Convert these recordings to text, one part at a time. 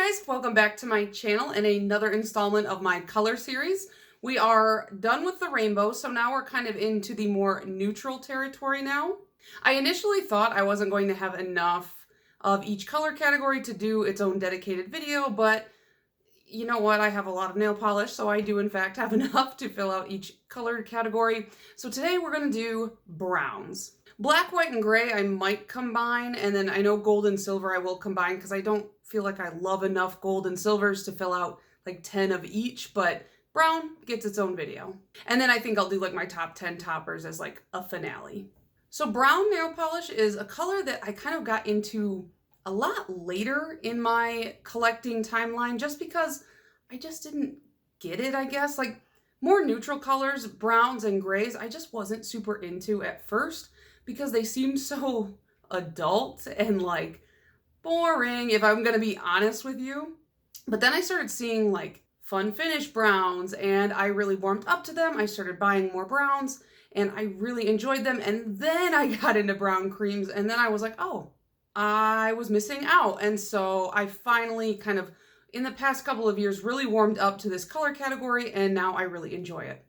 guys, welcome back to my channel and another installment of my color series. We are done with the rainbow, so now we're kind of into the more neutral territory now. I initially thought I wasn't going to have enough of each color category to do its own dedicated video, but you know what? I have a lot of nail polish, so I do in fact have enough to fill out each color category. So today we're going to do browns. Black, white, and gray I might combine, and then I know gold and silver I will combine because I don't feel like I love enough gold and silvers to fill out like 10 of each, but brown gets its own video. And then I think I'll do like my top 10 toppers as like a finale. So brown nail polish is a color that I kind of got into a lot later in my collecting timeline just because I just didn't get it, I guess. Like more neutral colors, browns and grays, I just wasn't super into at first because they seemed so adult and like boring, if I'm gonna be honest with you. But then I started seeing like fun finish browns and I really warmed up to them. I started buying more browns and I really enjoyed them. And then I got into brown creams and then I was like, oh, I was missing out. And so I finally kind of, in the past couple of years, really warmed up to this color category and now I really enjoy it.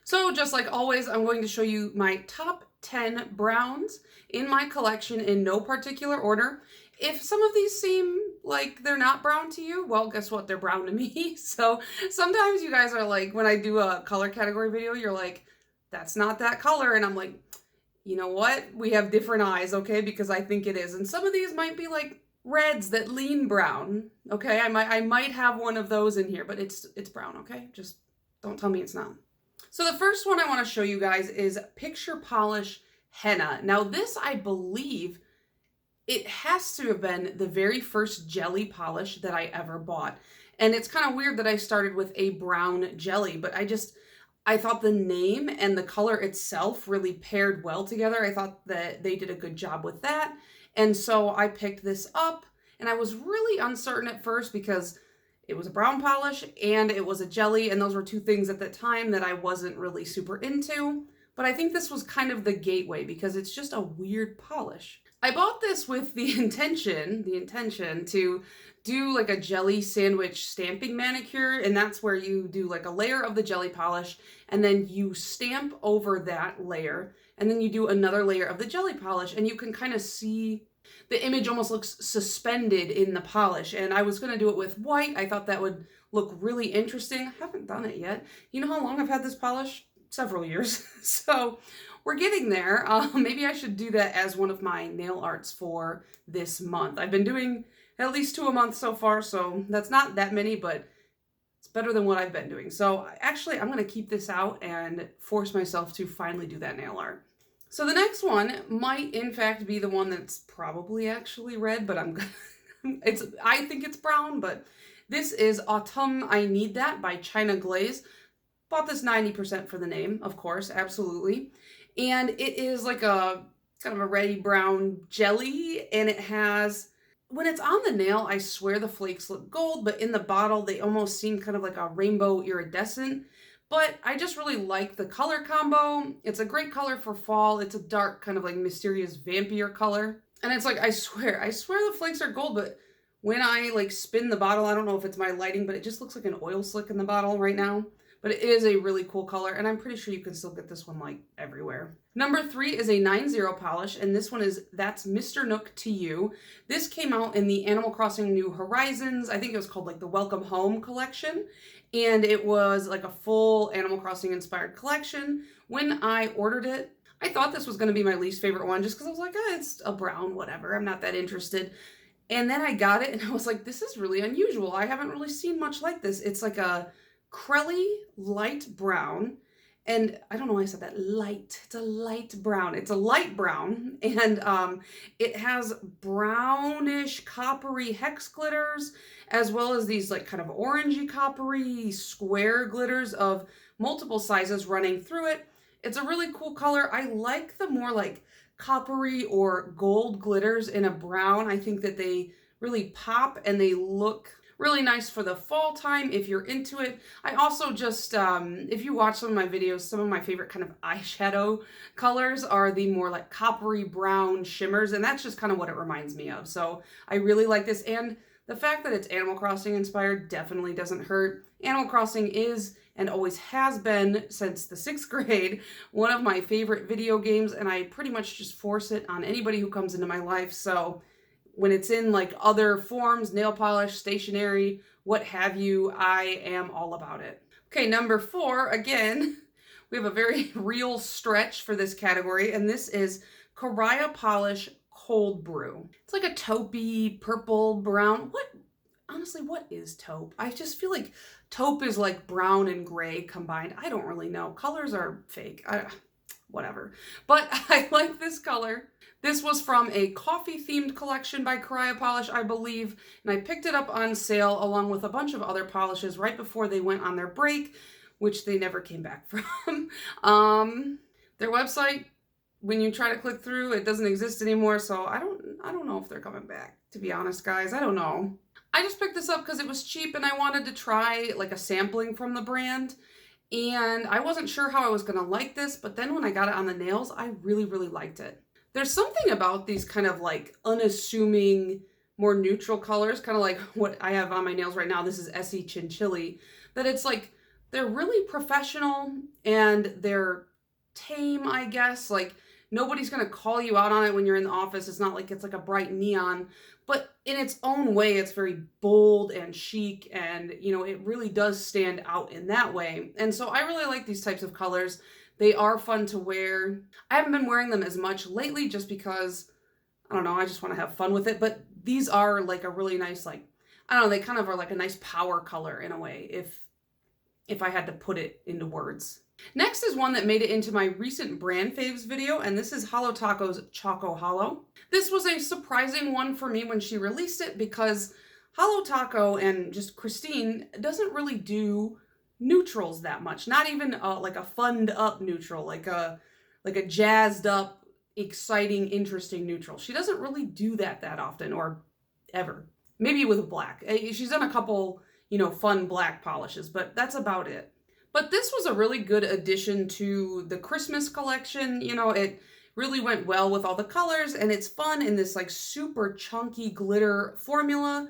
So just like always, I'm going to show you my top 10 browns in my collection in no particular order. If some of these seem like they're not brown to you, well, guess what? They're brown to me. So sometimes you guys are like, when I do a color category video, you're like, that's not that color. And I'm like, you know what? We have different eyes, okay? Because I think it is. And some of these might be like reds that lean brown, okay? I might have one of those in here, but it's brown, okay? Just don't tell me it's not. So the first one I want to show you guys is Picture Polish Henna. Now this, I believe, it has to have been the very first jelly polish that I ever bought. And it's kind of weird that I started with a brown jelly, but I thought the name and the color itself really paired well together. I thought that they did a good job with that. And so I picked this up and I was really uncertain at first because it was a brown polish and it was a jelly, and those were two things at the time that I wasn't really super into. But I think this was kind of the gateway because it's just a weird polish. I bought this with the intention to do like a jelly sandwich stamping manicure, and that's where you do like a layer of the jelly polish and then you stamp over that layer and then you do another layer of the jelly polish, and you can kind of see the image almost looks suspended in the polish. And I was going to do it with white. I thought that would look really interesting. I haven't done it yet. You know how long I've had this polish? Several years. So we're getting there. Maybe I should do that as one of my nail arts for this month. I've been doing at least 2 a month so far, so that's not that many, but it's better than what I've been doing. So actually, I'm going to keep this out and force myself to finally do that nail art. So the next one might in fact be the one that's probably actually red, but I think it's brown, but this is Autumn I Need That by China Glaze. Bought this 90% for the name, of course, absolutely. And it is like a kind of a reddy brown jelly, and it has, when it's on the nail, I swear the flakes look gold, but in the bottle they almost seem kind of like a rainbow iridescent. But I just really like the color combo. It's a great color for fall. It's a dark, kind of like mysterious vampire color. And it's like, I swear the flakes are gold, but when I like spin the bottle, I don't know if it's my lighting, but it just looks like an oil slick in the bottle right now. But it is a really cool color, and I'm pretty sure you can still get this one like everywhere. Number 3 is a 9-0 polish, and this one is That's Mr. Nook To You. This came out in the Animal Crossing New Horizons. I think it was called like the Welcome Home collection, and it was like a full Animal Crossing inspired collection. When I ordered it, I thought this was going to be my least favorite one just because I was like, it's a brown, whatever. I'm not that interested. And then I got it, and I was like, this is really unusual. I haven't really seen much like this. It's like a crelly light brown, and I don't know why I said that light. It's a light brown. It's a light brown, and it has brownish coppery hex glitters, as well as these like kind of orangey coppery square glitters of multiple sizes running through it. It's a really cool color. I like the more like coppery or gold glitters in a brown. I think that they really pop and they look really nice for the fall time if you're into it. I also just, if you watch some of my videos, some of my favorite kind of eyeshadow colors are the more like coppery brown shimmers, and that's just kind of what it reminds me of. So I really like this, and The fact that it's Animal Crossing inspired definitely doesn't hurt. Animal Crossing is and always has been since the 6th grade one of my favorite video games, and I pretty much just force it on anybody who comes into my life. So when it's in like other forms, nail polish, stationery, what have you, I am all about it. Okay, number 4, again, we have a very real stretch for this category, and this is Karaya Polish Cold Brew. It's like a taupey, purple, brown. Honestly, what is taupe? I just feel like taupe is like brown and gray combined. I don't really know. Colors are fake. Whatever. But I like this color. This was from a coffee-themed collection by Karaya Polish, I believe, and I picked it up on sale along with a bunch of other polishes right before they went on their break, which they never came back from. Their website, when you try to click through, it doesn't exist anymore, so I don't know if they're coming back, to be honest, guys. I don't know. I just picked this up because it was cheap and I wanted to try like a sampling from the brand. And I wasn't sure how I was going to like this, but then when I got it on the nails, I really, really liked it. There's something about these kind of like unassuming, more neutral colors, kind of like what I have on my nails right now. This is Essie Chinchilly, that it's like they're really professional and they're tame, I guess. Like nobody's going to call you out on it when you're in the office. It's not like it's like a bright neon, but in its own way, it's very bold and chic, and you know, it really does stand out in that way. And so I really like these types of colors. They are fun to wear. I haven't been wearing them as much lately just because, I don't know, I just want to have fun with it. But these are like a really nice, like, I don't know, they kind of are like a nice power color in a way, if I had to put it into words. Next is one that made it into my recent brand faves video, and this is Holo Taco's Choco Hollow. This was a surprising one for me when she released it because Holo Taco and just Christine doesn't really do neutrals that much. Not even like a funned up neutral, like a jazzed up, exciting, interesting neutral. She doesn't really do that often, or ever. Maybe with black. She's done a couple, you know, fun black polishes, but that's about it. But this was a really good addition to the Christmas collection. You know, it really went well with all the colors, and it's fun in this like super chunky glitter formula.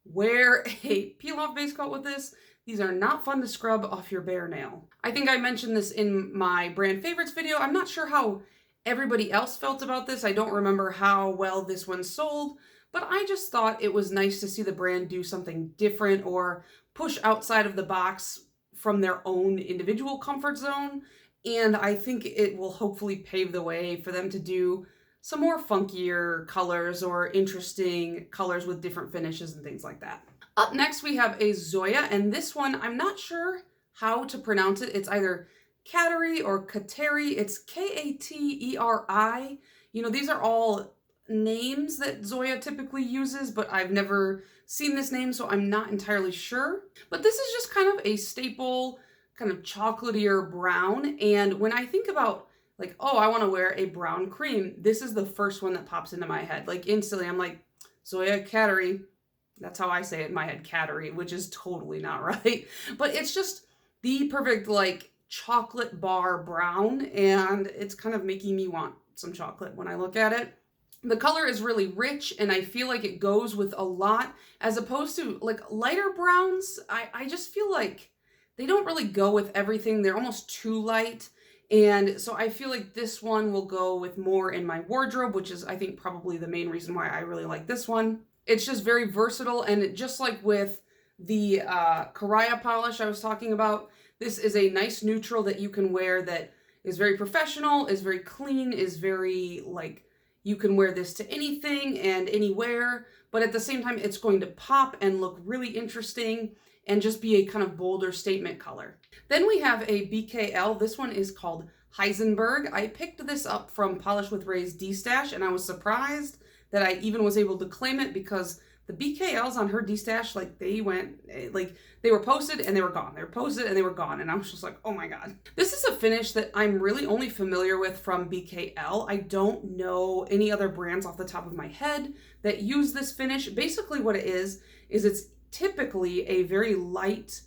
Wear a peel-off base coat with this. These are not fun to scrub off your bare nail. I think I mentioned this in my brand favorites video. I'm not sure how everybody else felt about this. I don't remember how well this one sold, but I just thought it was nice to see the brand do something different or push outside of the box from their own individual comfort zone, and I think it will hopefully pave the way for them to do some more funkier colors or interesting colors with different finishes and things like that. Up next we have a Zoya, and this one I'm not sure how to pronounce it. It's either Catty or Catty. It's K-A-T-E-R-I. You know, these are all names that Zoya typically uses, but I've never seen this name, so I'm not entirely sure. But this is just kind of a staple, kind of chocolatier brown. And when I think about like, oh, I want to wear a brown cream, this is the first one that pops into my head. Like instantly, I'm like, Zoya Catty. That's how I say it in my head, Catty, which is totally not right. But it's just the perfect like chocolate bar brown, and it's kind of making me want some chocolate when I look at it. The color is really rich, and I feel like it goes with a lot, as opposed to like lighter browns. I just feel like they don't really go with everything. They're almost too light. And so I feel like this one will go with more in my wardrobe, which is I think probably the main reason why I really like this one. It's just very versatile, and just like with the Karaya polish I was talking about, this is a nice neutral that you can wear that is very professional, is very clean, is very like, you can wear this to anything and anywhere, but at the same time, it's going to pop and look really interesting and just be a kind of bolder statement color. Then we have a BKL. This one is called Heisenberg. I picked this up from Polish with Ray's D-Stash, and I was surprised that I even was able to claim it because the BKLs on her D-Stash, like they went, like they were posted and they were gone. They were posted and they were gone. And I was just like, oh my God. This is a finish that I'm really only familiar with from BKL. I don't know any other brands off the top of my head that use this finish. Basically what it is it's typically a very light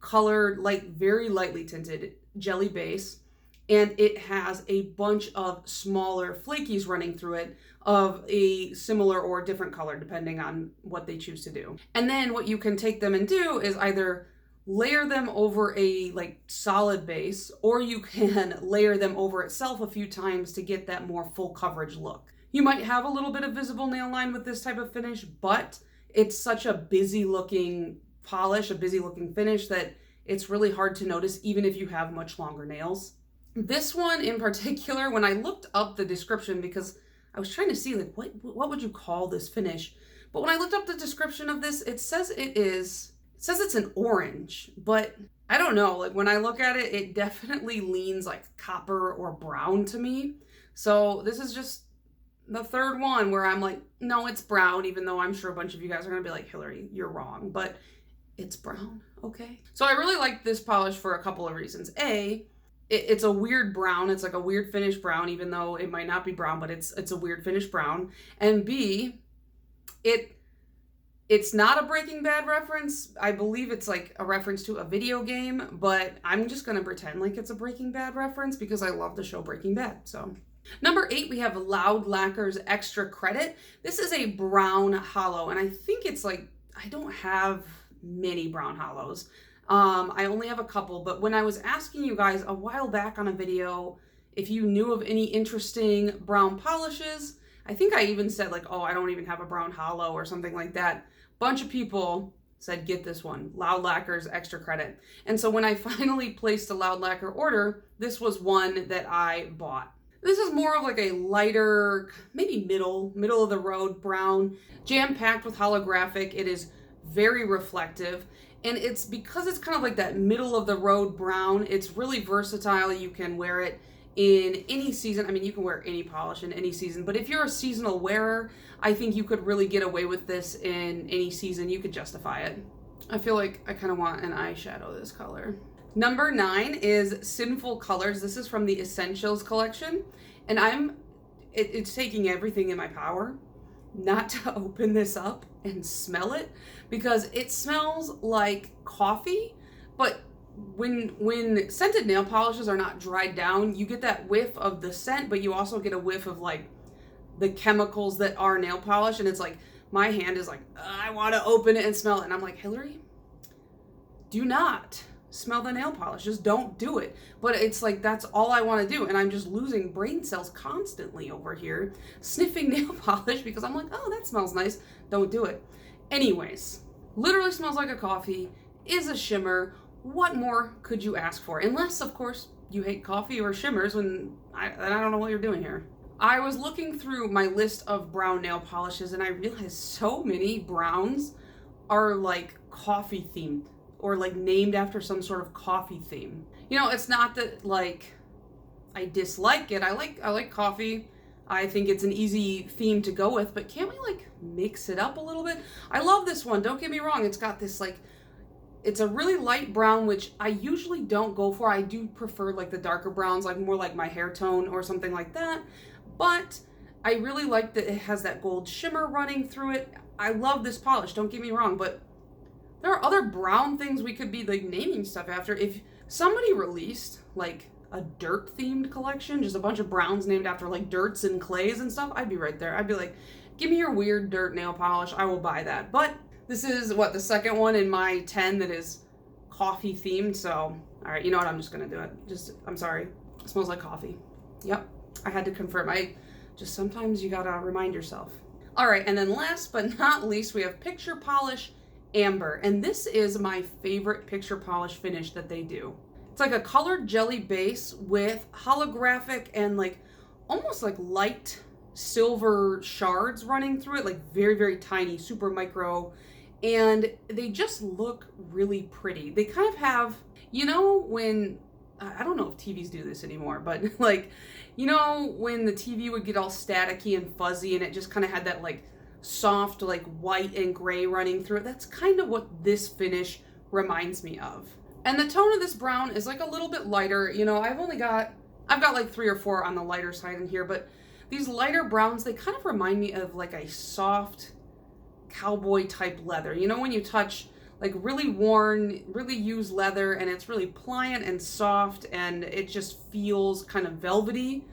colored, like very lightly tinted jelly base. And it has a bunch of smaller flakies running through it of a similar or different color depending on what they choose to do. And then what you can take them and do is either layer them over a like solid base, or you can layer them over itself a few times to get that more full coverage look. You might have a little bit of visible nail line with this type of finish, but it's such a busy looking polish, a busy looking finish, that it's really hard to notice even if you have much longer nails. This one in particular, when I looked up the description, because I was trying to see like what would you call this finish, but when I looked up the description of this, it says it's an orange, but I don't know, like when I look at it, it definitely leans like copper or brown to me. So this is just the third one where I'm like, no, it's brown, even though I'm sure a bunch of you guys are gonna be like, Hillary, you're wrong, but it's brown, okay? So I really like this polish for a couple of reasons. A, it's a weird brown. It's like a weird finish brown, even though it might not be brown, but it's a weird finish brown. And B, it's not a Breaking Bad reference. I believe it's like a reference to a video game, but I'm just gonna pretend like it's a Breaking Bad reference because I love the show Breaking Bad, so. Number 8, we have Loud Lacquer's Extra Credit. This is a brown hollow, and I think it's like, I don't have many brown hollows. I only have a couple, but when I was asking you guys a while back on a video if you knew of any interesting brown polishes, I think I even said like, oh, I don't even have a brown hollow or something like that. Bunch of people said, get this one, Loud Lacquer's Extra Credit. And so when I finally placed a Loud Lacquer order, this was one that I bought. This is more of like a lighter, maybe middle of the road brown, jam-packed with holographic. It is very reflective. And it's because it's kind of like that middle of the road brown, it's really versatile. You can wear it in any season. I mean, you can wear any polish in any season, but if you're a seasonal wearer, I think you could really get away with this in any season. You could justify it. I feel like I kind of want an eyeshadow this color. Number 9 is Sinful Colors. This is from the Essentials collection, and it's taking everything in my power not to open this up and smell it, because it smells like coffee. But when scented nail polishes are not dried down, you get that whiff of the scent, but you also get a whiff of like the chemicals that are nail polish. And it's like, my hand is like, I want to open it and smell it, and I'm like, Hillary, do not smell the nail polish, just don't do it. But it's like, that's all I want to do, and I'm just losing brain cells constantly over here sniffing nail polish because I'm like, oh, that smells nice, don't do it. Anyways, literally smells like a coffee, is a shimmer. What more could you ask for? Unless, of course, you hate coffee or shimmers, when I don't know what you're doing here. I was looking through my list of brown nail polishes, and I realized so many browns are like coffee themed, or like named after some sort of coffee theme. You know, it's not that like I dislike it. I like coffee. I think it's an easy theme to go with, but can't we like mix it up a little bit? I love this one, don't get me wrong. It's got this like, it's a really light brown, which I usually don't go for. I do prefer like the darker browns, like more like my hair tone or something like that. But I really like that it has that gold shimmer running through it. I love this polish, don't get me wrong, but there are other brown things we could be like naming stuff after. If somebody released like a dirt themed collection, just a bunch of browns named after like dirts and clays and stuff, I'd be right there. I'd be like, give me your weird dirt nail polish, I will buy that. But this is what, the second one in my 10 that is coffee themed. So, all right, you know what? I'm just gonna do it. I'm sorry. It smells like coffee. Yep, I had to confirm. Sometimes you gotta remind yourself. All right, and then last but not least, we have Picture Polish Amber. And this is my favorite picture polish finish that they do. It's like a colored jelly base with holographic and like almost like light silver shards running through it, like very, very tiny, super micro. And they just look really pretty. They kind of have, you know, when, I don't know if TVs do this anymore, but like, you know, when the TV would get all staticky and fuzzy and it just kind of had that like soft, like white and gray running through it. That's kind of what this finish reminds me of. And the tone of this brown is like a little bit lighter. You know, I've got like 3 or 4 on the lighter side in here, but these lighter browns, they kind of remind me of like a soft cowboy type leather. You know, when you touch like really worn, really used leather and it's really pliant and soft and it just feels kind of velvety.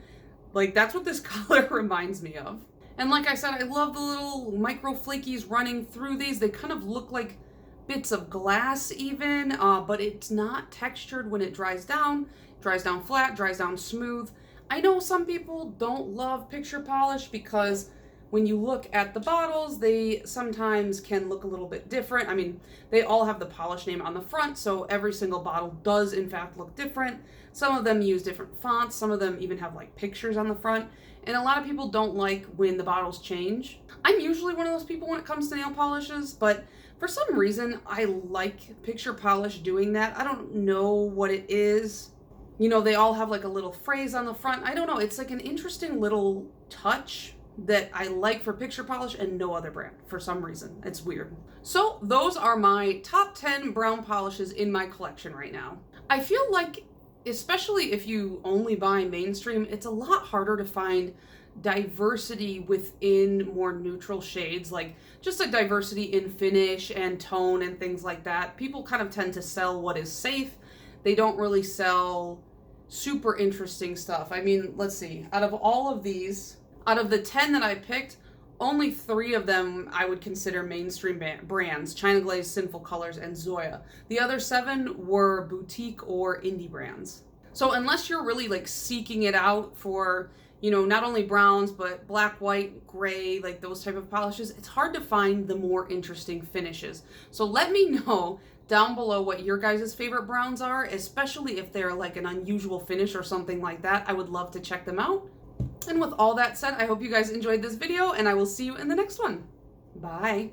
Like that's what this color reminds me of. And like I said, I love the little micro flakies running through these. They kind of look like bits of glass even, but it's not textured when it dries down. It dries down flat, dries down smooth. I know some people don't love picture polish because when you look at the bottles, they sometimes can look a little bit different. I mean, they all have the polish name on the front, so every single bottle does in fact look different. Some of them use different fonts, some of them even have like pictures on the front, and a lot of people don't like when the bottles change. I'm usually one of those people when it comes to nail polishes, but for some reason, I like picture polish doing that. I don't know what it is. You know, they all have like a little phrase on the front. I don't know. It's like an interesting little touch that I like for picture polish and no other brand for some reason. It's weird. So those are my top 10 brown polishes in my collection right now. I feel like, especially if you only buy mainstream, it's a lot harder to find diversity within more neutral shades, like just a diversity in finish and tone and things like that. People kind of tend to sell what is safe. They don't really sell super interesting stuff. I mean, let's see, out of all of these, out of the 10 that I picked, only 3 of them I would consider mainstream brands: China Glaze, Sinful Colors, and Zoya. The other 7 were boutique or indie brands. So unless you're really like seeking it out for, you know, not only browns, but black, white, gray, like those type of polishes, it's hard to find the more interesting finishes. So let me know down below what your guys' favorite browns are, especially if they're like an unusual finish or something like that. I would love to check them out. And with all that said, I hope you guys enjoyed this video, and I will see you in the next one. Bye.